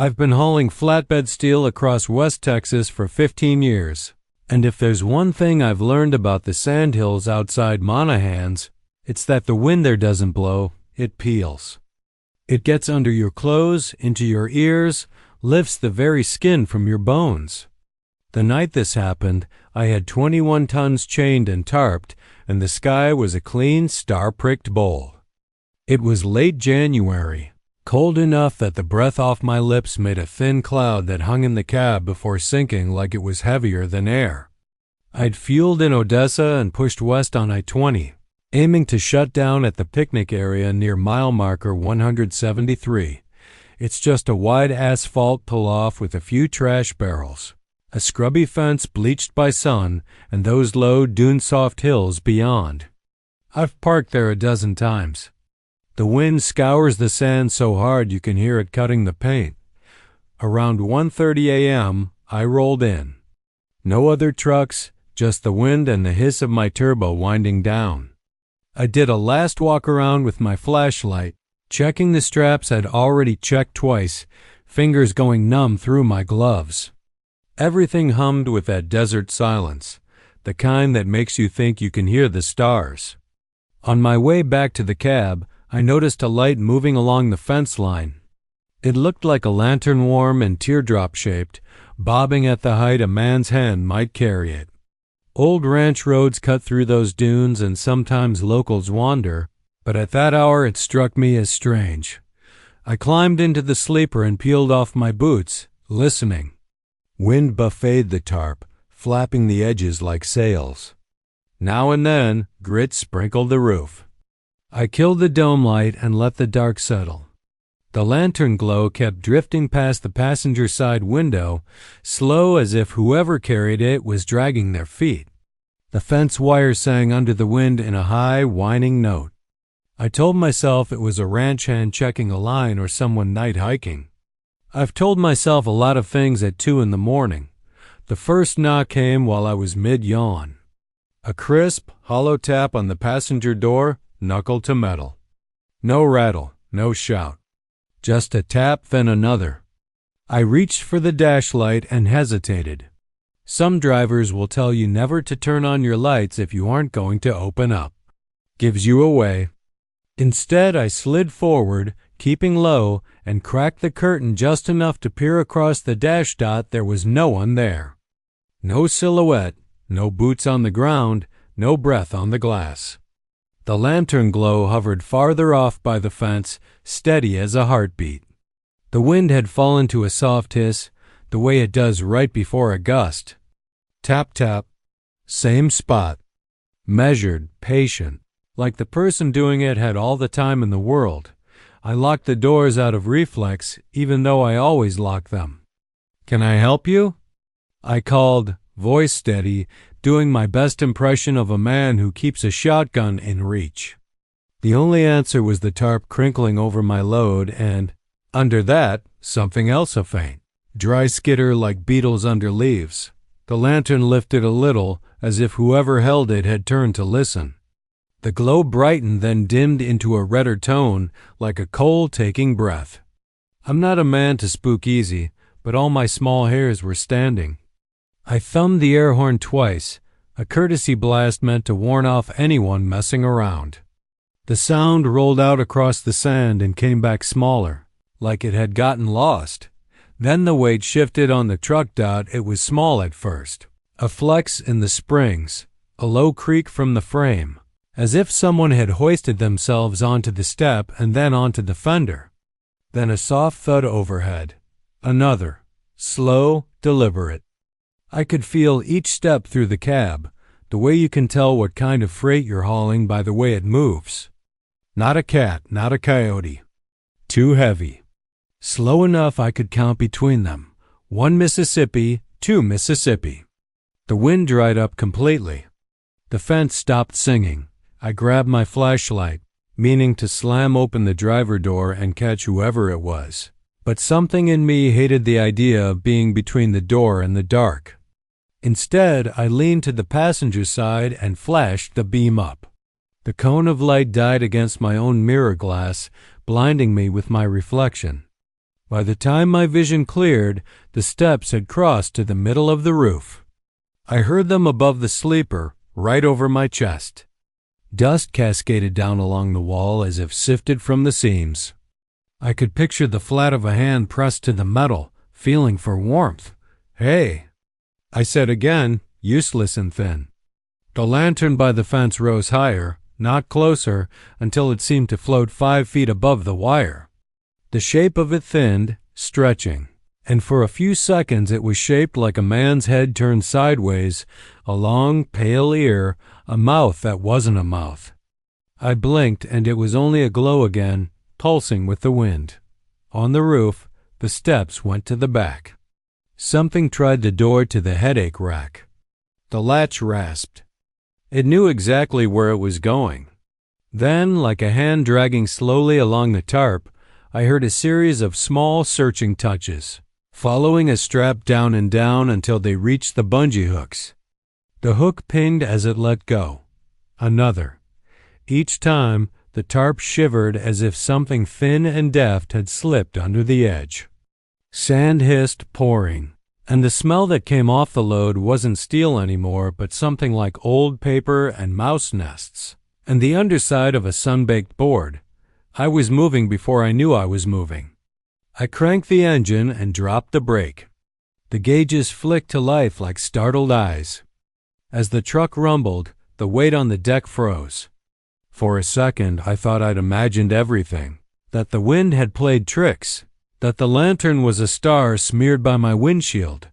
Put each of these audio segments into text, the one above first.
I've been hauling flatbed steel across West Texas for 15 years, and if there's one thing I've learned about the sandhills outside Monahans, it's that the wind there doesn't blow, it peels. It gets under your clothes, into your ears, lifts the very skin from your bones. The night this happened, I had 21 tons chained and tarped, and the sky was a clean, star-pricked bowl. It was late January, cold enough that the breath off my lips made a thin cloud that hung in the cab before sinking like it was heavier than air. I'd fueled in Odessa and pushed west on I-20, aiming to shut down at the picnic area near mile marker 173. It's just a wide asphalt pull-off with a few trash barrels, a scrubby fence bleached by sun, and those low, dune-soft hills beyond. I've parked there a dozen times. The wind scours the sand so hard you can hear it cutting the paint. Around 1:30 a.m., I rolled in. No other trucks, just the wind and the hiss of my turbo winding down. I did a last walk around with my flashlight, checking the straps I'd already checked twice, fingers going numb through my gloves. Everything hummed with that desert silence, the kind that makes you think you can hear the stars. On my way back to the cab, I noticed a light moving along the fence line. It looked like a lantern warm and teardrop-shaped, bobbing at the height a man's hand might carry it. Old ranch roads cut through those dunes and sometimes locals wander, but at that hour it struck me as strange. I climbed into the sleeper and peeled off my boots, listening. Wind buffeted the tarp, flapping the edges like sails. Now and then, grit sprinkled the roof. I killed the dome light and let the dark settle. The lantern glow kept drifting past the passenger side window, slow as if whoever carried it was dragging their feet. The fence wire sang under the wind in a high, whining note. I told myself it was a ranch hand checking a line or someone night hiking. I've told myself a lot of things at 2 in the morning. The first knock came while I was mid-yawn. A crisp, hollow tap on the passenger door, knuckle to metal. No rattle, no shout. Just a tap, then another. I reached for the dash light and hesitated. Some drivers will tell you never to turn on your lights if you aren't going to open up. Gives you away. Instead, I slid forward, keeping low, and cracked the curtain just enough to peer across the dash dot. There was no one there. No silhouette, no boots on the ground, no breath on the glass. The lantern glow hovered farther off by the fence, steady as a heartbeat. The wind had fallen to a soft hiss, the way it does right before a gust. Tap, tap. Same spot. Measured, patient, like the person doing it had all the time in the world. I locked the doors out of reflex, even though I always lock them. "Can I help you?" I called, voice steady, doing my best impression of a man who keeps a shotgun in reach. The only answer was the tarp crinkling over my load and, under that, something else a faint, dry skitter like beetles under leaves. The lantern lifted a little, as if whoever held it had turned to listen. The glow brightened, then dimmed into a redder tone, like a coal taking breath. I'm not a man to spook easy, but all my small hairs were standing. I thumbed the air horn twice, a courtesy blast meant to warn off anyone messing around. The sound rolled out across the sand and came back smaller, like it had gotten lost. Then the weight shifted on the truck dot. It was small at first, a flex in the springs, a low creak from the frame, as if someone had hoisted themselves onto the step and then onto the fender. Then a soft thud overhead. Another, slow, deliberate. I could feel each step through the cab, the way you can tell what kind of freight you're hauling by the way it moves. Not a cat, not a coyote. Too heavy. Slow enough I could count between them. 1 Mississippi, 2 Mississippi. The wind dried up completely. The fence stopped singing. I grabbed my flashlight, meaning to slam open the driver door and catch whoever it was. But something in me hated the idea of being between the door and the dark. Instead, I leaned to the passenger side and flashed the beam up. The cone of light died against my own mirror glass, blinding me with my reflection. By the time my vision cleared, the steps had crossed to the middle of the roof. I heard them above the sleeper, right over my chest. Dust cascaded down along the wall as if sifted from the seams. I could picture the flat of a hand pressed to the metal, feeling for warmth. "Hey," I said again, useless and thin. The lantern by the fence rose higher, not closer, until it seemed to float 5 feet above the wire. The shape of it thinned, stretching, and for a few seconds it was shaped like a man's head turned sideways, a long, pale ear, a mouth that wasn't a mouth. I blinked, and it was only a glow again, pulsing with the wind. On the roof, the steps went to the back. Something tried the door to the headache rack. The latch rasped. It knew exactly where it was going. Then, like a hand dragging slowly along the tarp, I heard a series of small searching touches, following a strap down and down until they reached the bungee hooks. The hook pinged as it let go. Another. Each time, the tarp shivered as if something thin and deft had slipped under the edge. Sand hissed, pouring, and the smell that came off the load wasn't steel anymore, but something like old paper and mouse nests, and the underside of a sun-baked board. I was moving before I knew I was moving. I cranked the engine and dropped the brake. The gauges flicked to life like startled eyes. As the truck rumbled, the weight on the deck froze. For a second, I thought I'd imagined everything, that the wind had played tricks, that the lantern was a star smeared by my windshield.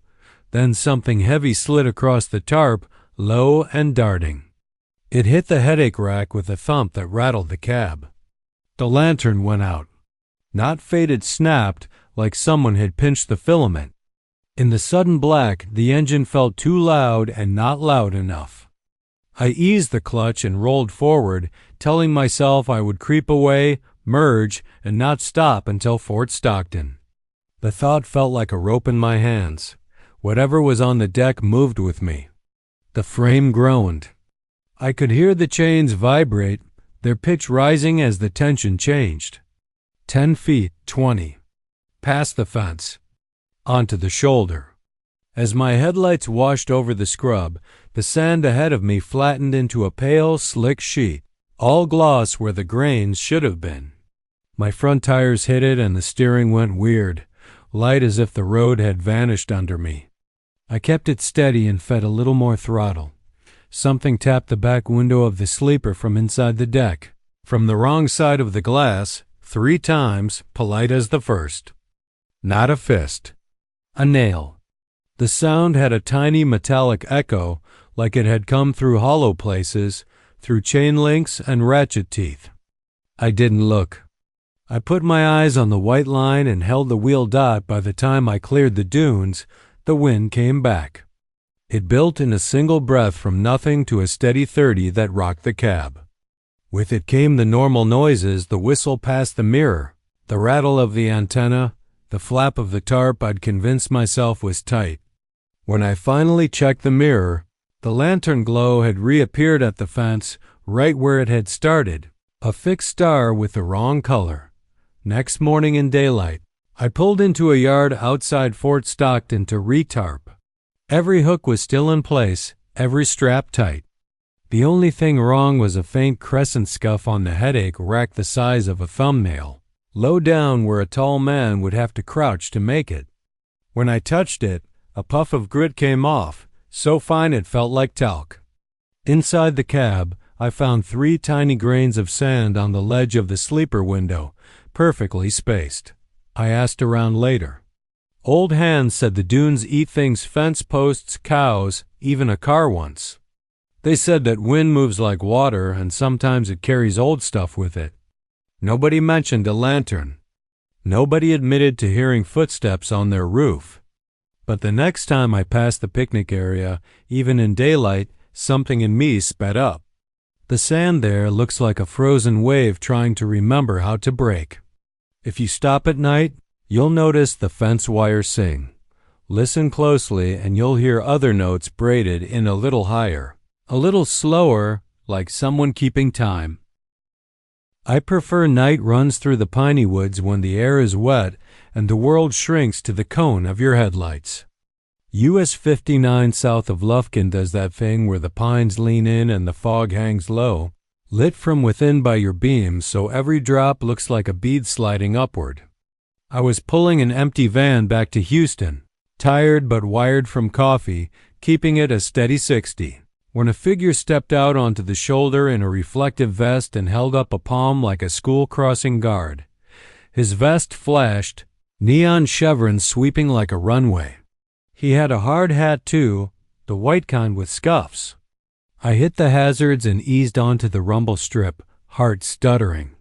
Then something heavy slid across the tarp, low and darting. It hit the headache rack with a thump that rattled the cab. The lantern went out. Not faded, snapped, like someone had pinched the filament. In the sudden black, the engine felt too loud and not loud enough. I eased the clutch and rolled forward, telling myself I would creep away, merge, and not stop until Fort Stockton. The thought felt like a rope in my hands. Whatever was on the deck moved with me. The frame groaned. I could hear the chains vibrate, their pitch rising as the tension changed. 10 feet, 20. Past the fence. Onto the shoulder. As my headlights washed over the scrub, the sand ahead of me flattened into a pale, slick sheet, all gloss where the grains should have been. My front tires hit it and the steering went weird, light as if the road had vanished under me. I kept it steady and fed a little more throttle. Something tapped the back window of the sleeper from inside the deck, from the wrong side of the glass, 3 times, polite as the first. Not a fist. A nail. The sound had a tiny metallic echo, like it had come through hollow places, through chain links and ratchet teeth. I didn't look. I put my eyes on the white line and held the wheel dot. By the time I cleared the dunes, the wind came back. It built in a single breath from nothing to a steady 30 that rocked the cab. With it came the normal noises, the whistle past the mirror, the rattle of the antenna, the flap of the tarp I'd convinced myself was tight. When I finally checked the mirror, the lantern glow had reappeared at the fence, right where it had started, a fixed star with the wrong color. Next morning in daylight, I pulled into a yard outside Fort Stockton to retarp. Every hook was still in place, every strap tight. The only thing wrong was a faint crescent scuff on the headache rack the size of a thumbnail, low down where a tall man would have to crouch to make it. When I touched it, a puff of grit came off, so fine it felt like talc. Inside the cab, I found 3 tiny grains of sand on the ledge of the sleeper window, perfectly spaced. I asked around later. Old hands said the dunes eat things: fence posts, cows, even a car once. They said that wind moves like water and sometimes it carries old stuff with it. Nobody mentioned a lantern. Nobody admitted to hearing footsteps on their roof. But the next time I passed the picnic area, even in daylight, something in me sped up. The sand there looks like a frozen wave trying to remember how to break. If you stop at night, you'll notice the fence wire sing. Listen closely and you'll hear other notes braided in a little higher, a little slower, like someone keeping time. I prefer night runs through the piney woods when the air is wet and the world shrinks to the cone of your headlights. US 59 south of Lufkin does that thing where the pines lean in and the fog hangs low, lit from within by your beams so every drop looks like a bead sliding upward. I was pulling an empty van back to Houston, tired but wired from coffee, keeping it a steady 60, when a figure stepped out onto the shoulder in a reflective vest and held up a palm like a school crossing guard. His vest flashed, neon chevrons sweeping like a runway. He had a hard hat too, the white kind with scuffs. I hit the hazards and eased onto the rumble strip, heart stuttering.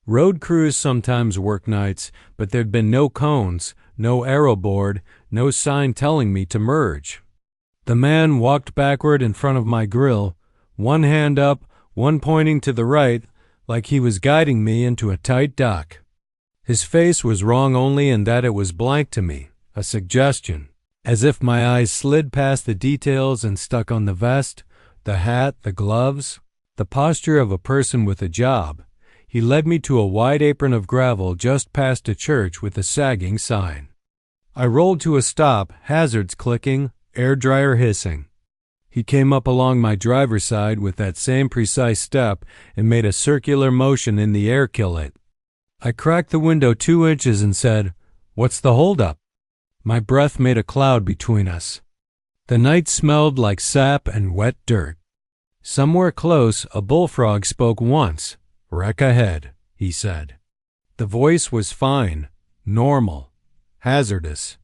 Road crews sometimes work nights, but there'd been no cones, no arrow board, no sign telling me to merge. The man walked backward in front of my grill, one hand up, one pointing to the right, like he was guiding me into a tight dock. His face was wrong only in that it was blank to me, a suggestion, as if my eyes slid past the details and stuck on the vest, the hat, the gloves, the posture of a person with a job. He led me to a wide apron of gravel just past a church with a sagging sign. I rolled to a stop, hazards clicking, air dryer hissing. He came up along my driver's side with that same precise step and made a circular motion in the air killit. I cracked the window 2 inches and said, "What's the holdup?" My breath made a cloud between us. The night smelled like sap and wet dirt. Somewhere close, a bullfrog spoke once. "Wreck ahead," he said. The voice was fine, normal, hazardous.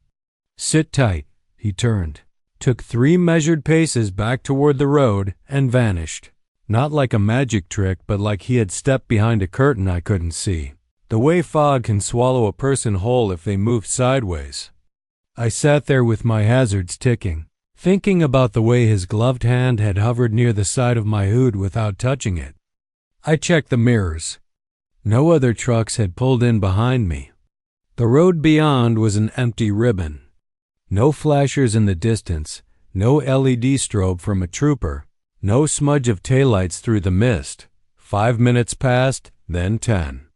"Sit tight," he turned, took 3 measured paces back toward the road, and vanished. Not like a magic trick, but like he had stepped behind a curtain I couldn't see. The way fog can swallow a person whole if they move sideways. I sat there with my hazards ticking, thinking about the way his gloved hand had hovered near the side of my hood without touching it. I checked the mirrors. No other trucks had pulled in behind me. The road beyond was an empty ribbon. No flashers in the distance, no LED strobe from a trooper, no smudge of taillights through the mist. 5 minutes passed, then 10.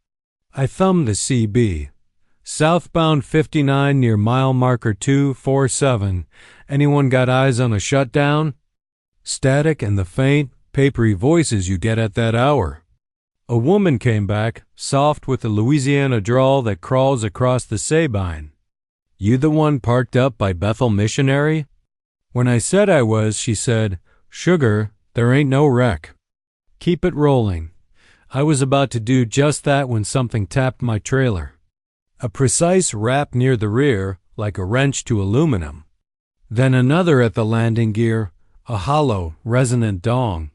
I thumbed the CB. Southbound 59 near mile marker 247. Anyone got eyes on a shutdown? Static and the faint, papery voices you get at that hour. A woman came back, soft with the Louisiana drawl that crawls across the Sabine. "You the one parked up by Bethel Missionary?" When I said I was, she said, "Sugar, there ain't no wreck. Keep it rolling." I was about to do just that when something tapped my trailer. A precise rap near the rear, like a wrench to aluminum. Then another at the landing gear, a hollow, resonant dong.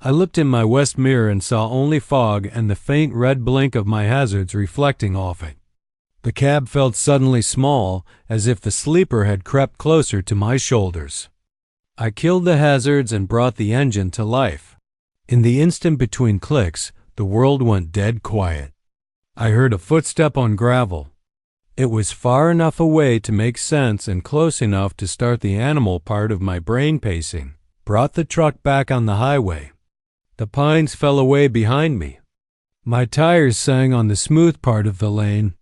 I looked in my west mirror and saw only fog and the faint red blink of my hazards reflecting off it. The cab felt suddenly small, as if the sleeper had crept closer to my shoulders. I killed the hazards and brought the engine to life. In the instant between clicks, the world went dead quiet. I heard a footstep on gravel. It was far enough away to make sense and close enough to start the animal part of my brain pacing. Brought the truck back on the highway. The pines fell away behind me. My tires sang on the smooth part of the lane.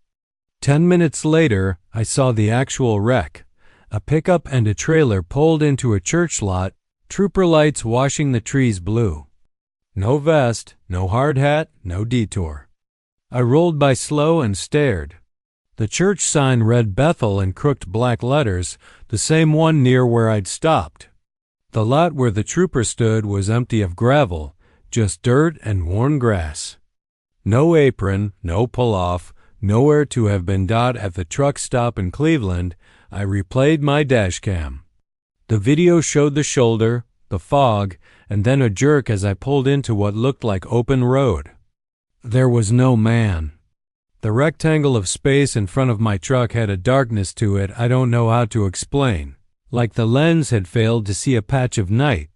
10 minutes later, I saw the actual wreck. A pickup and a trailer pulled into a church lot, trooper lights washing the trees blue. No vest, no hard hat, no detour. I rolled by slow and stared. The church sign read Bethel in crooked black letters, the same one near where I'd stopped. The lot where the trooper stood was empty of gravel, just dirt and worn grass. No apron, no pull-off, nowhere to have been dot at the truck stop in Cleveland. I replayed my dash cam. The video showed the shoulder, the fog, and then a jerk as I pulled into what looked like open road. There was no man. The rectangle of space in front of my truck had a darkness to it I don't know how to explain, like the lens had failed to see a patch of night.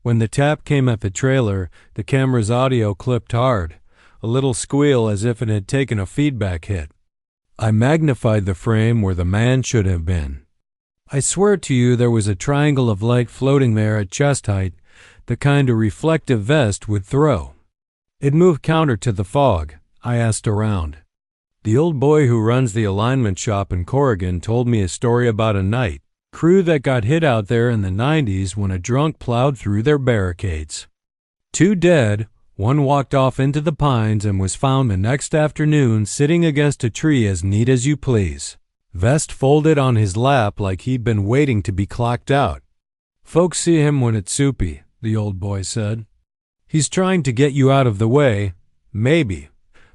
When the tap came at the trailer, the camera's audio clipped hard, a little squeal as if it had taken a feedback hit. I magnified the frame where the man should have been. I swear to you there was a triangle of light floating there at chest height, the kind a reflective vest would throw. It moved counter to the fog. I asked around. The old boy who runs the alignment shop in Corrigan told me a story about a night crew that got hit out there in the 90s when a drunk plowed through their barricades. 2 dead, 1 walked off into the pines and was found the next afternoon sitting against a tree as neat as you please. Vest folded on his lap like he'd been waiting to be clocked out. Folks see him when it's soupy, the old boy said. He's trying to get you out of the way, maybe.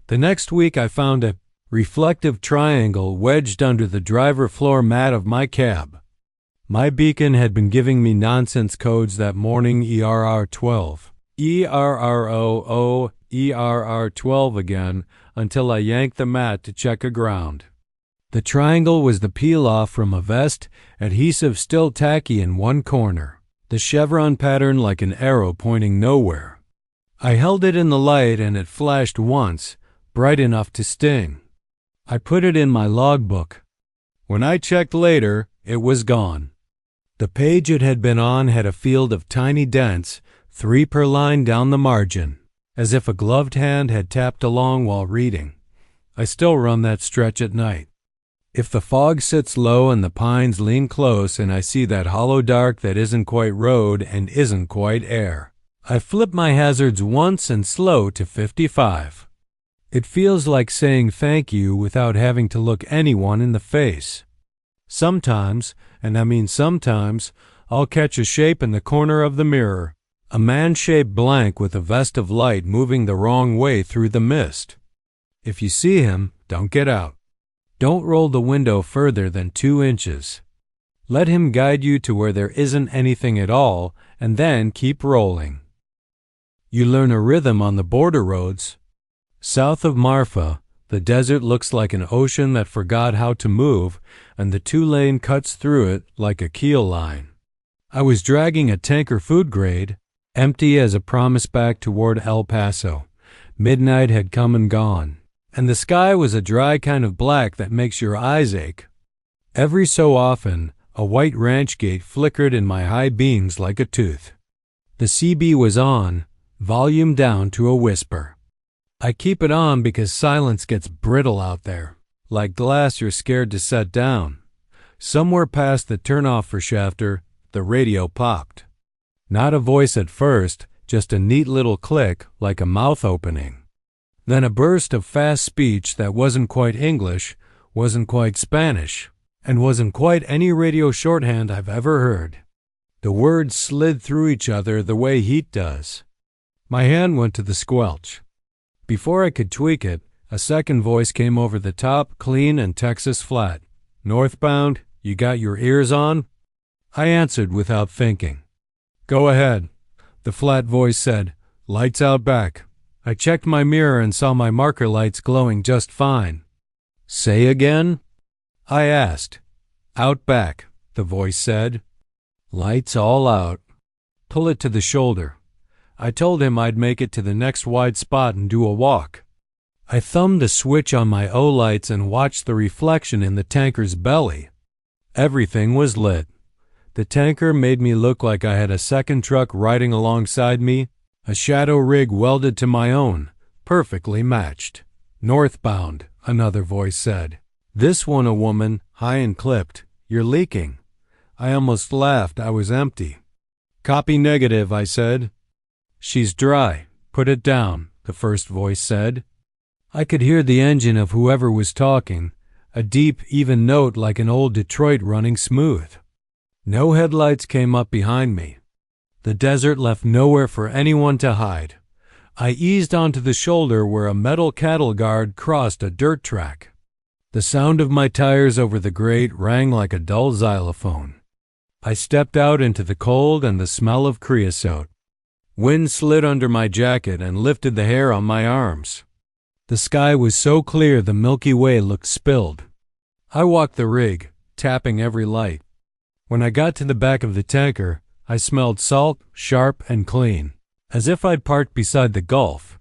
The next week I found a reflective triangle wedged under the driver floor mat of my cab. My beacon had been giving me nonsense codes that morning, ERR12. ERR12 again, until I yanked the mat to check aground. The triangle was the peel-off from a vest, adhesive still tacky in one corner, the chevron pattern like an arrow pointing nowhere. I held it in the light and it flashed once, bright enough to sting. I put it in my logbook. When I checked later, it was gone. The page it had been on had a field of tiny dents, 3 per line down the margin, as if a gloved hand had tapped along while reading. I still run that stretch at night. If the fog sits low and the pines lean close and I see that hollow dark that isn't quite road and isn't quite air, I flip my hazards once and slow to 55. It feels like saying thank you without having to look anyone in the face. Sometimes, and I mean sometimes, I'll catch a shape in the corner of the mirror, a man-shaped blank with a vest of light moving the wrong way through the mist. If you see him, don't get out. Don't roll the window further than 2 inches. Let him guide you to where there isn't anything at all, and then keep rolling. You learn a rhythm on the border roads. South of Marfa, the desert looks like an ocean that forgot how to move, and the 2-lane cuts through it like a keel line. I was dragging a tanker food grade, empty as a promise back toward El Paso. Midnight had come and gone, and the sky was a dry kind of black that makes your eyes ache. Every so often, a white ranch gate flickered in my high beams like a tooth. The CB was on, volume down to a whisper. I keep it on because silence gets brittle out there, like glass you're scared to set down. Somewhere past the turn-off for Shafter, the radio popped. Not a voice at first, just a neat little click like a mouth opening. Then a burst of fast speech that wasn't quite English, wasn't quite Spanish, and wasn't quite any radio shorthand I've ever heard. The words slid through each other the way heat does. My hand went to the squelch. Before I could tweak it, a second voice came over the top, clean and Texas flat. Northbound, you got your ears on? I answered without thinking. Go ahead, the flat voice said. Lights out back. I checked my mirror and saw my marker lights glowing just fine. Say again? I asked. Out back, the voice said. Lights all out. Pull it to the shoulder. I told him I'd make it to the next wide spot and do a walk. I thumbed the switch on my O-lights and watched the reflection in the tanker's belly. Everything was lit. The tanker made me look like I had a second truck riding alongside me, a shadow rig welded to my own, perfectly matched. Northbound, another voice said. This one a woman, high and clipped. You're leaking. I almost laughed. I was empty. Copy negative, I said. She's dry. Put it down, the first voice said. I could hear the engine of whoever was talking, a deep, even note like an old Detroit running smooth. No headlights came up behind me. The desert left nowhere for anyone to hide. I eased onto the shoulder where a metal cattle guard crossed a dirt track. The sound of my tires over the grate rang like a dull xylophone. I stepped out into the cold and the smell of creosote. Wind slid under my jacket and lifted the hair on my arms. The sky was so clear the Milky Way looked spilled. I walked the rig, tapping every light. When I got to the back of the tanker, I smelled salt, sharp, and clean, as if I'd parked beside the Gulf.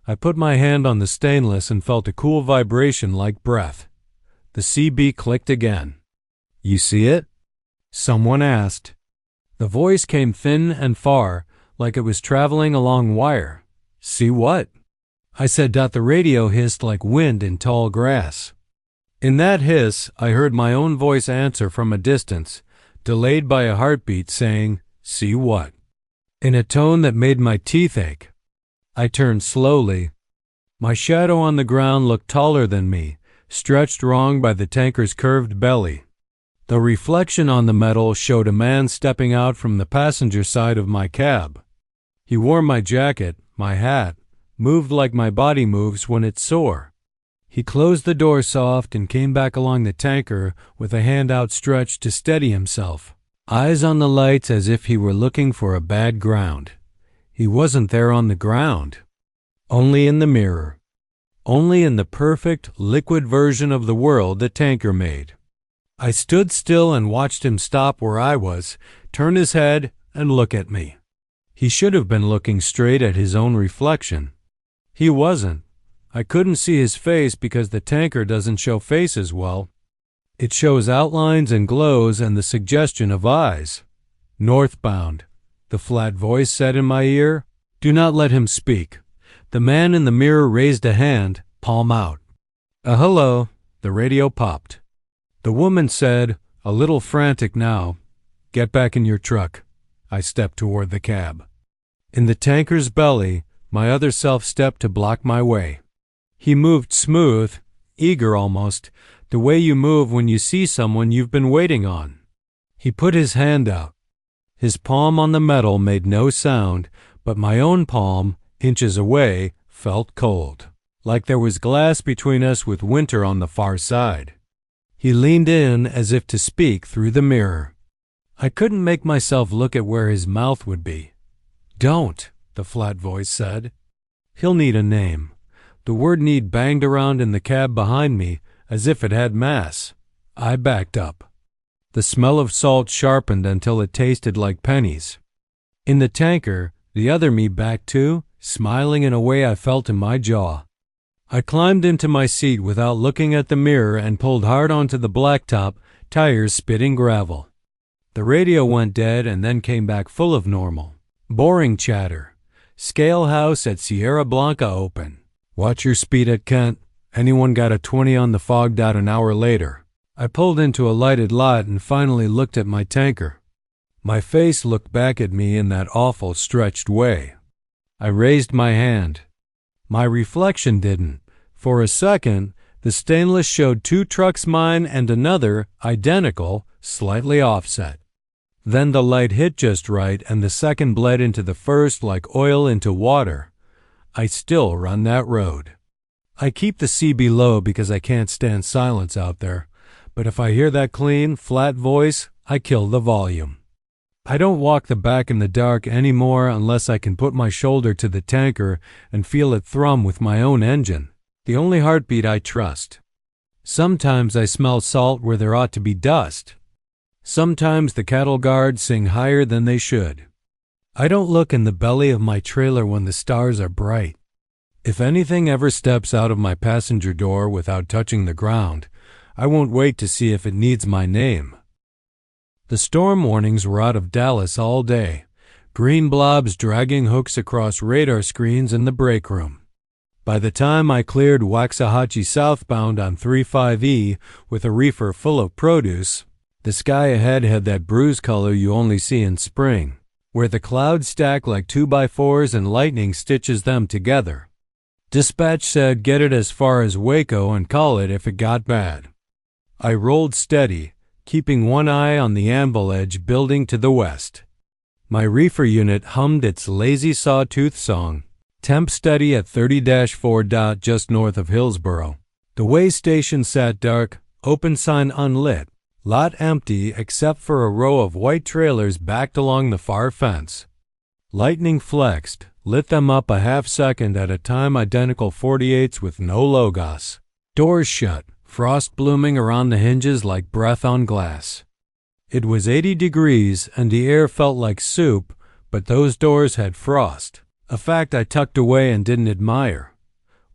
I put my hand on the stainless and felt a cool vibration like breath. The CB clicked again. You see it? Someone asked. The voice came thin and far, like it was traveling along wire. See what? I said. The radio hissed like wind in tall grass. In that hiss, I heard my own voice answer from a distance, delayed by a heartbeat, saying, "See what?" in a tone that made my teeth ache. I turned slowly. My shadow on the ground looked taller than me, stretched wrong by the tanker's curved belly. The reflection on the metal showed a man stepping out from the passenger side of my cab. He wore my jacket, my hat, moved like my body moves when it's sore. He closed the door soft and came back along the tanker with a hand outstretched to steady himself, eyes on the lights as if he were looking for a bad ground. He wasn't there on the ground, only in the mirror, only in the perfect, liquid version of the world the tanker made. I stood still and watched him stop where I was, turn his head, and look at me. He should have been looking straight at his own reflection. He wasn't. I couldn't see his face because the tanker doesn't show faces well. It shows outlines and glows and the suggestion of eyes. "Northbound," the flat voice said in my ear. "Do not let him speak." The man in the mirror raised a hand, palm out. "Hello," the radio popped. The woman said, a little frantic now, "Get back in your truck." I stepped toward the cab. In the tanker's belly, my other self stepped to block my way. He moved smooth, eager almost, the way you move when you see someone you've been waiting on. He put his hand out. His palm on the metal made no sound, but my own palm, inches away, felt cold, like there was glass between us with winter on the far side. He leaned in as if to speak through the mirror. I couldn't make myself look at where his mouth would be. "Don't," the flat voice said. "He'll need a name." The word "need" banged around in the cab behind me as if it had mass. I backed up. The smell of salt sharpened until it tasted like pennies. In the tanker, the other me backed too, smiling in a way I felt in my jaw. I climbed into my seat without looking at the mirror and pulled hard onto the blacktop, tires spitting gravel. The radio went dead and then came back full of normal, boring chatter. "Scale house at Sierra Blanca open. Watch your speed at Kent. Anyone got a 20 on the fogged out an hour later." I pulled into a lighted lot and finally looked at my tanker. My face looked back at me in that awful stretched way. I raised my hand. My reflection didn't. For a second, the stainless showed two trucks, mine and another, identical, slightly offset. Then the light hit just right and the second bled into the first like oil into water. I still run that road. I keep the CB low because I can't stand silence out there, but if I hear that clean, flat voice, I kill the volume. I don't walk the back in the dark anymore unless I can put my shoulder to the tanker and feel it thrum with my own engine, the only heartbeat I trust. Sometimes I smell salt where there ought to be dust. Sometimes the cattle guards sing higher than they should. I don't look in the belly of my trailer when the stars are bright. If anything ever steps out of my passenger door without touching the ground, I won't wait to see if it needs my name. The storm warnings were out of Dallas all day, green blobs dragging hooks across radar screens in the break room. By the time I cleared Waxahachie southbound on 35E with a reefer full of produce, the sky ahead had that bruise color you only see in spring, where the clouds stack like 2x4s and lightning stitches them together. Dispatch said get it as far as Waco and call it if it got bad. I rolled steady, keeping one eye on the anvil edge building to the west. My reefer unit hummed its lazy sawtooth song, temp steady at 30-4 just north of Hillsboro. The way station sat dark, open sign unlit, lot empty except for a row of white trailers backed along the far fence. Lightning flexed, lit them up a half second at a time, identical 48s with no logos. Doors shut, frost blooming around the hinges like breath on glass. It was 80 degrees and the air felt like soup, but those doors had frost, a fact I tucked away and didn't admire.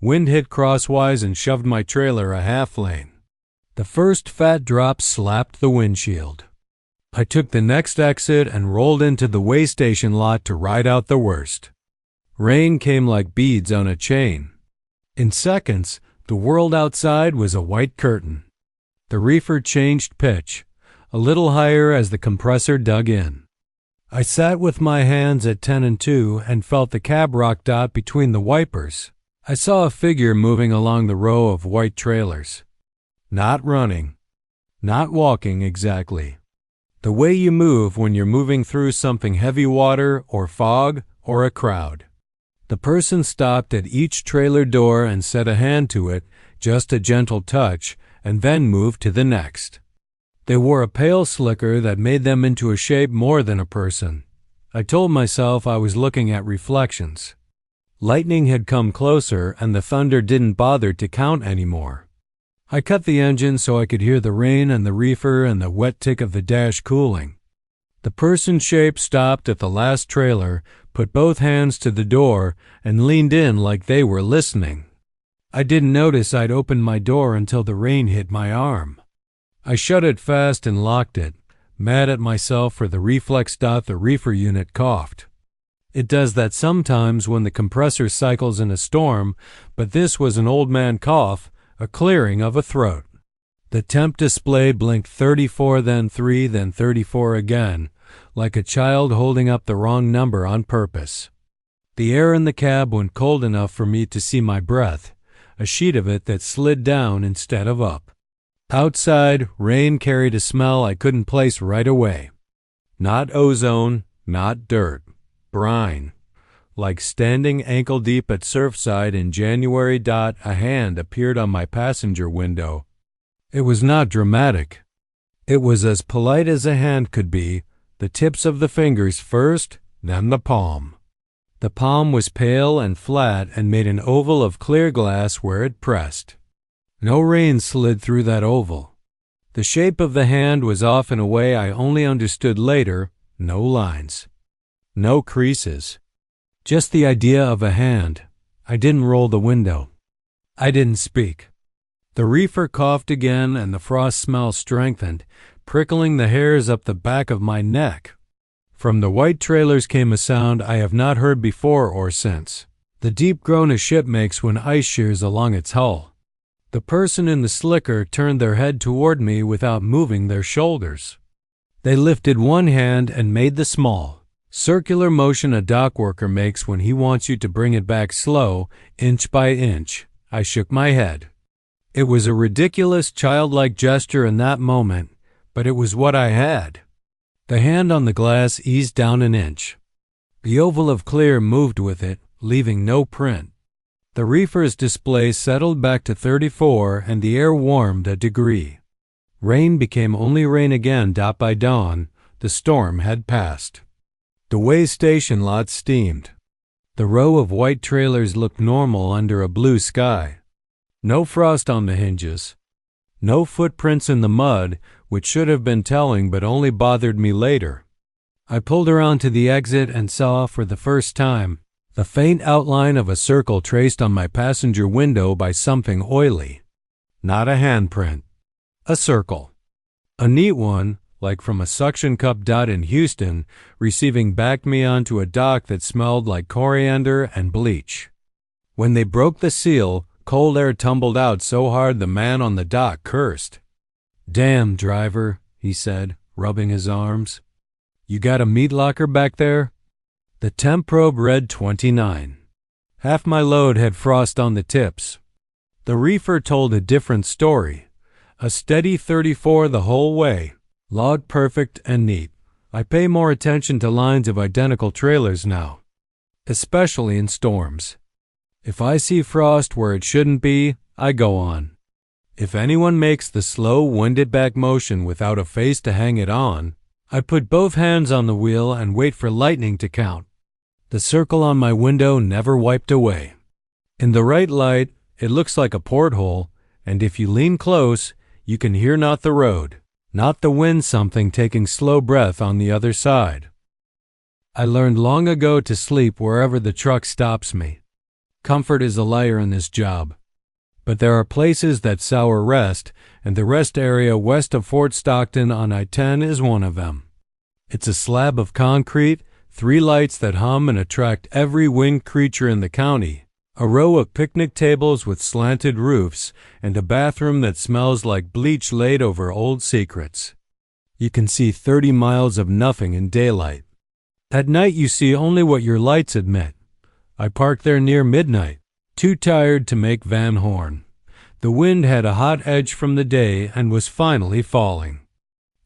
Wind hit crosswise and shoved my trailer a half lane. The first fat drop slapped the windshield. I took the next exit and rolled into the way station lot to ride out the worst. Rain came like beads on a chain. In seconds, the world outside was a white curtain. The reefer changed pitch, a little higher as the compressor dug in. I sat with my hands at 10 and 2 and felt the cab rock dot between the wipers. I saw a figure moving along the row of white trailers. Not running. Not walking exactly. The way you move when you're moving through something heavy water or fog or a crowd. The person stopped at each trailer door and set a hand to it, just a gentle touch, and then moved to the next. They wore a pale slicker that made them into a shape more than a person. I told myself I was looking at reflections. Lightning had come closer and the thunder didn't bother to count anymore. I cut the engine so I could hear the rain and the reefer and the wet tick of the dash cooling. The person shape stopped at the last trailer, put both hands to the door, and leaned in like they were listening. I didn't notice I'd opened my door until the rain hit my arm. I shut it fast and locked it, mad at myself for the reflex dot the reefer unit coughed. It does that sometimes when the compressor cycles in a storm, but this was an old man cough, a clearing of a throat. The temp display blinked 34, then 3, then 34 again, like a child holding up the wrong number on purpose. The air in the cab went cold enough for me to see my breath, a sheet of it that slid down instead of up. Outside, rain carried a smell I couldn't place right away. Not ozone, not dirt. Brine. Like standing ankle-deep at Surfside in January. A hand appeared on my passenger window. It was not dramatic. It was as polite as a hand could be, the tips of the fingers first, then the palm. The palm was pale and flat and made an oval of clear glass where it pressed. No rain slid through that oval. The shape of the hand was off in a way I only understood later, no lines. No creases. Just the idea of a hand. I didn't roll the window. I didn't speak. The reefer coughed again and the frost smell strengthened, prickling the hairs up the back of my neck. From the white trailers came a sound I have not heard before or since. The deep groan a ship makes when ice shears along its hull. The person in the slicker turned their head toward me without moving their shoulders. They lifted one hand and made the small, circular motion a dock worker makes when he wants you to bring it back slow, inch by inch. I shook my head. It was a ridiculous, childlike gesture in that moment, but it was what I had. The hand on the glass eased down an inch. The oval of clear moved with it, leaving no print. The reefer's display settled back to 34 and the air warmed a degree. Rain became only rain again by dawn. The storm had passed. The way station lot steamed. The row of white trailers looked normal under a blue sky. No frost on the hinges. No footprints in the mud, which should have been telling but only bothered me later. I pulled around to the exit and saw, for the first time, the faint outline of a circle traced on my passenger window by something oily. Not a handprint. A circle. A neat one, like from a suction cup in Houston, receiving backed me onto a dock that smelled like coriander and bleach. When they broke the seal, cold air tumbled out so hard the man on the dock cursed. "Damn, driver," he said, rubbing his arms. "You got a meat locker back there?" The temp probe read 29. Half my load had frost on the tips. The reefer told a different story. A steady 34 the whole way. Log perfect and neat. I pay more attention to lines of identical trailers now, especially in storms. If I see frost where it shouldn't be, I go on. If anyone makes the slow, winded back motion without a face to hang it on, I put both hands on the wheel and wait for lightning to count. The circle on my window never wiped away. In the right light, it looks like a porthole, and if you lean close, you can hear not the road, not the wind something taking slow breath on the other side. I learned long ago to sleep wherever the truck stops me. Comfort is a liar in this job. But there are places that sour rest, and the rest area west of Fort Stockton on I-10 is one of them. It's a slab of concrete, 3 lights that hum and attract every winged creature in the county, A row of picnic tables with slanted roofs and a bathroom that smells like bleach laid over old secrets. You can see 30 miles of nothing in daylight. At night you see only what your lights admit. I parked there near midnight, too tired to make Van Horn. The wind had a hot edge from the day and was finally falling.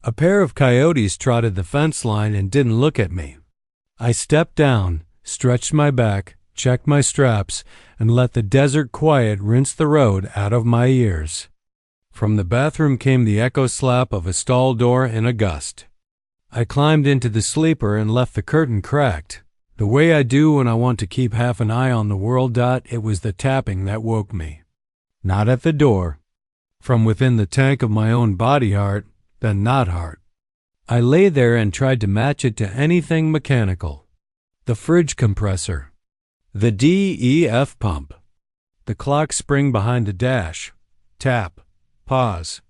A pair of coyotes trotted the fence line and didn't look at me. I stepped down, stretched my back, checked my straps, and let the desert quiet rinse the road out of my ears. From the bathroom came the echo slap of a stall door in a gust. I climbed into the sleeper and left the curtain cracked. The way I do when I want to keep half an eye on the world. It was the tapping that woke me. Not at the door. From within the tank of my own body heart, then not heart. I lay there and tried to match it to anything mechanical. The fridge compressor. The DEF pump. The clock spring behind the dash. Tap. Pause.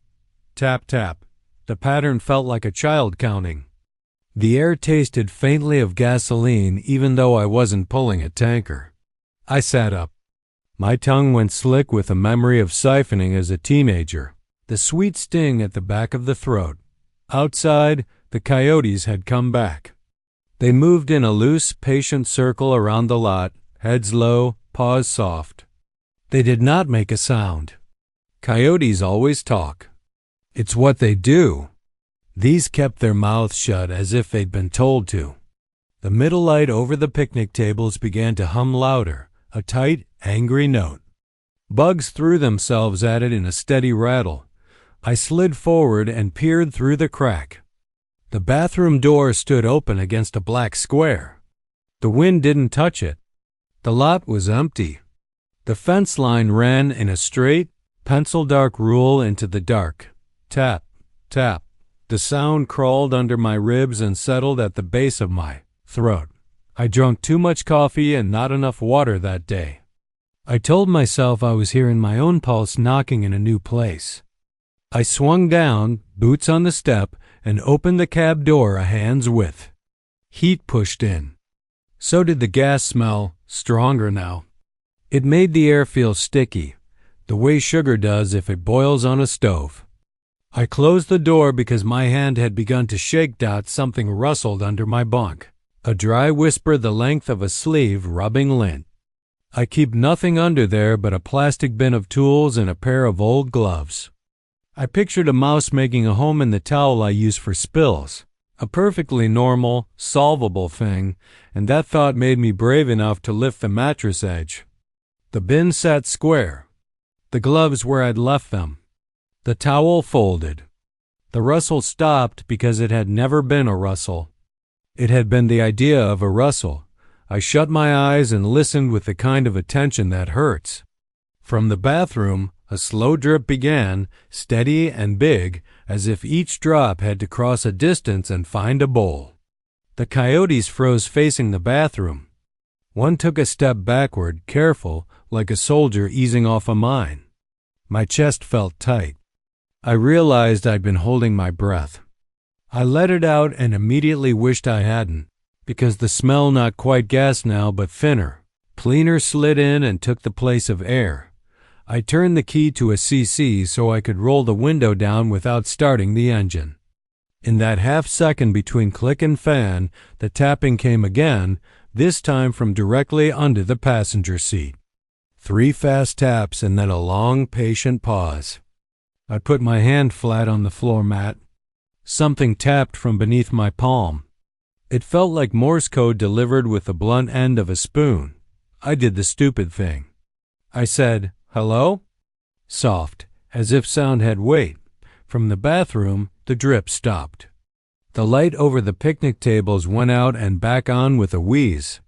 Tap tap. The pattern felt like a child counting. The air tasted faintly of gasoline even though I wasn't pulling a tanker. I sat up. My tongue went slick with a memory of siphoning as a teenager, the sweet sting at the back of the throat. Outside, the coyotes had come back. They moved in a loose, patient circle around the lot, heads low, paws soft. They did not make a sound. Coyotes always talk. It's what they do. These kept their mouths shut as if they'd been told to. The middle light over the picnic tables began to hum louder, a tight, angry note. Bugs threw themselves at it in a steady rattle. I slid forward and peered through the crack. The bathroom door stood open against a black square. The wind didn't touch it. The lot was empty. The fence line ran in a straight, pencil-dark rule into the dark. Tap, tap. The sound crawled under my ribs and settled at the base of my throat. I drank too much coffee and not enough water that day. I told myself I was hearing my own pulse knocking in a new place. I swung down, boots on the step, and opened the cab door a hand's width. Heat pushed in. So did the gas smell, stronger now. It made the air feel sticky, the way sugar does if it boils on a stove. I closed the door because my hand had begun to shake. Something rustled under my bunk, a dry whisper the length of a sleeve rubbing lint. I keep nothing under there but a plastic bin of tools and a pair of old gloves. I pictured a mouse making a home in the towel I use for spills, a perfectly normal, solvable thing, and that thought made me brave enough to lift the mattress edge. The bin sat square, the gloves where I'd left them, the towel folded. The rustle stopped because it had never been a rustle. It had been the idea of a rustle. I shut my eyes and listened with the kind of attention that hurts. From the bathroom, a slow drip began, steady and big, as if each drop had to cross a distance and find a bowl. The coyotes froze facing the bathroom. One took a step backward, careful, like a soldier easing off a mine. My chest felt tight. I realized I'd been holding my breath. I let it out and immediately wished I hadn't, because the smell, not quite gas now but thinner, cleaner, slid in and took the place of air. I turned the key to a CC so I could roll the window down without starting the engine. In that half second between click and fan, the tapping came again, this time from directly under the passenger seat. 3 fast taps and then a long, patient pause. I put my hand flat on the floor mat. Something tapped from beneath my palm. It felt like Morse code delivered with the blunt end of a spoon. I did the stupid thing. I said, "Hello?" Soft, as if sound had weight. From the bathroom, the drip stopped. The light over the picnic tables went out and back on with a wheeze.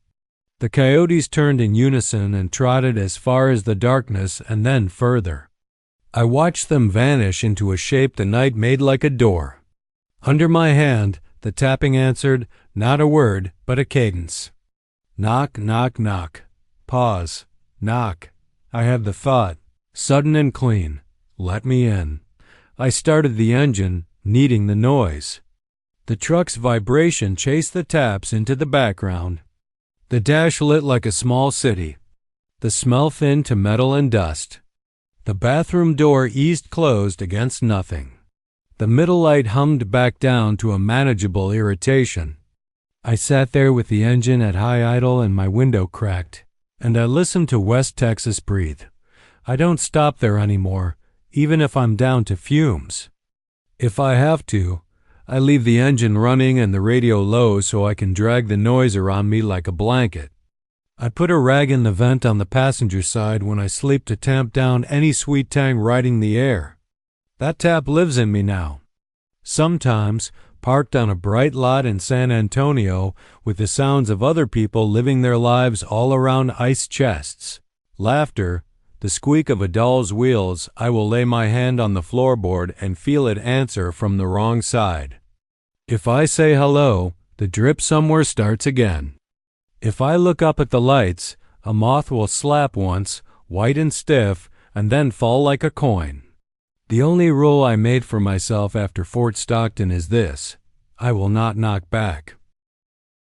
The coyotes turned in unison and trotted as far as the darkness and then further. I watched them vanish into a shape the night made like a door. Under my hand, the tapping answered, not a word, but a cadence. Knock, knock, knock. Pause. Knock. I had the thought, sudden and clean, let me in. I started the engine, needing the noise. The truck's vibration chased the taps into the background. The dash lit like a small city. the smell thin to metal and dust. The bathroom door eased closed against nothing. The middle light hummed back down to a manageable irritation. I sat there with the engine at high idle and my window cracked, and I listened to West Texas breathe. I don't stop there anymore, even if I'm down to fumes. If I have to, I leave the engine running and the radio low so I can drag the noise around me like a blanket. I put a rag in the vent on the passenger side when I sleep to tamp down any sweet tang riding the air. That tap lives in me now. Sometimes, parked on a bright lot in San Antonio with the sounds of other people living their lives all around ice chests, laughter, the squeak of a doll's wheels, I will lay my hand on the floorboard and feel it answer from the wrong side. If I say hello, the drip somewhere starts again. If I look up at the lights, a moth will slap once, white and stiff, and then fall like a coin. The only rule I made for myself after Fort Stockton is this: I will not knock back.